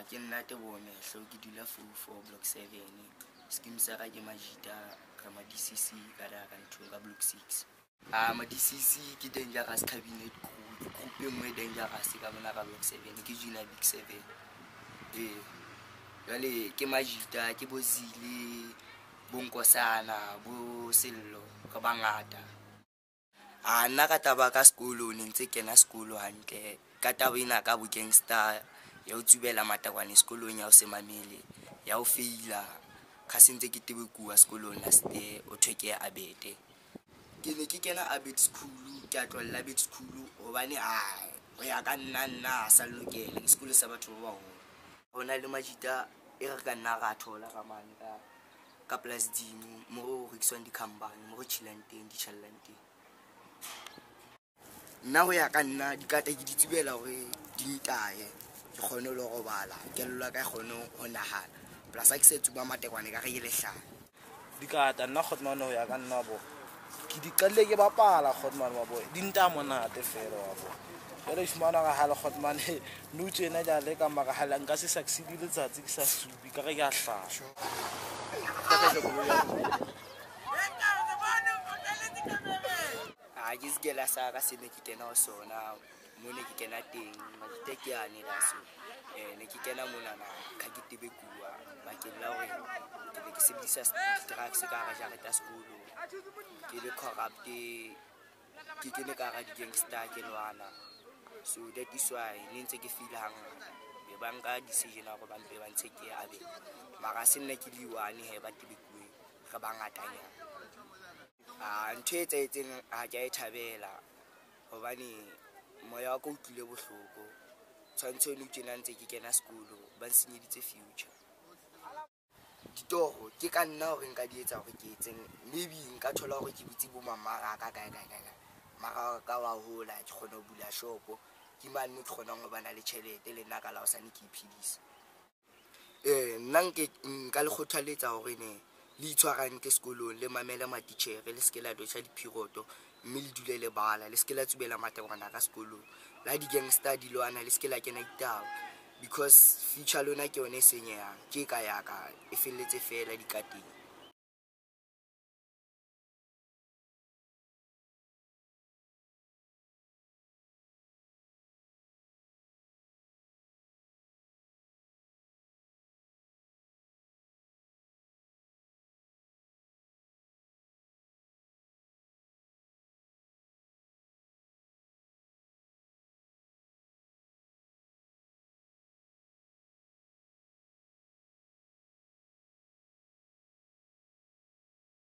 Ke nna Tebone hlo ke dula for block 7. Scheme sa ka ke Majita ka ma-DCC ka da ka ntho ka block 6. Ma-DCC ke dangerous cabinet group e nngwe dangerous ka mona ka block 7 ke Junior Big 7. Jwale ke Majita ke Bozile Bonkosana bo Sello ka bangata. Nna ka taba ka sekolo ne ntse kena sekolo hantle ka taba ena ka bo gangster ya ho tsubela matakwane sekolong ya ho se mamele ya ho feila ka sentse ke tebekuwa sekolong last year o thweke Abete. Ke ne ke kena Abete school ke a tlolla Abete school hobane ho ya ka nna sa lokela ke sekolo sa batho ba baholo. Hona le Majita e re ka nna ra thola ka mane ka plus dimo mo ho rekiswang di-company mo ho chillang teng di challang teng. Nna ho ya ka nna dikata ke di tsubela hore di ntaye ke kgone le go bala kello ka kgone ho nahana plus a ke se tsuba matekwane ka re ke lehlana dikata nna Kgotmane ho ya ka nna bo ke di qalle ke bapala Kgotmane wa boy di nta monate fela wa bo jale fumana ka hala Kgotmane nou tjena ja le ka mara hala nka se succeed letsatsi ke sa subi ka re ke a hlasho ke sekela sa ka se ne ke kena ho sona mo ne ke kena teng Majita ke yane la so ne ke kena mona na ka ke tebekuwa bakeng la hore ke ne ke sebedisa drugs ka hara jareta sekolo ke le corrupt ke kene ka hara di-gangster ke lwana. So that is why ne ntse ke feel hangata be ba nka decision hore ba mpe ba ntse ke Abete mara se nna ke liwane he ba tebekuwe re bangatanyana. Ntho e etseng ke a e thabela hobane moya wa ka o tlile bohloko tshwantse no tjena ntse ke kena sekolo ba nsenyeditse future. Ditoro ke ka nna hore nka di etsa hore ke etseng maybe nka thola hore ke butse bo mamaraka kae mara ka wa hola ke kgona ho bula shopo ke mane mo ke kgonang ho bana le tjhelete le nna ka la ho sane ke iphedisa. Nna nka le kgothaletsa hore ne le itshwarang ke sekolong le mamela matitjhere le skela dotjha diphiroto mme le dule le bala le skela tsubela matekwana ka sekolong la di-gangster di lwana le skela kena ditaba because future lona ke yone e senyehang ke ka yaka e felletse fela dikateng.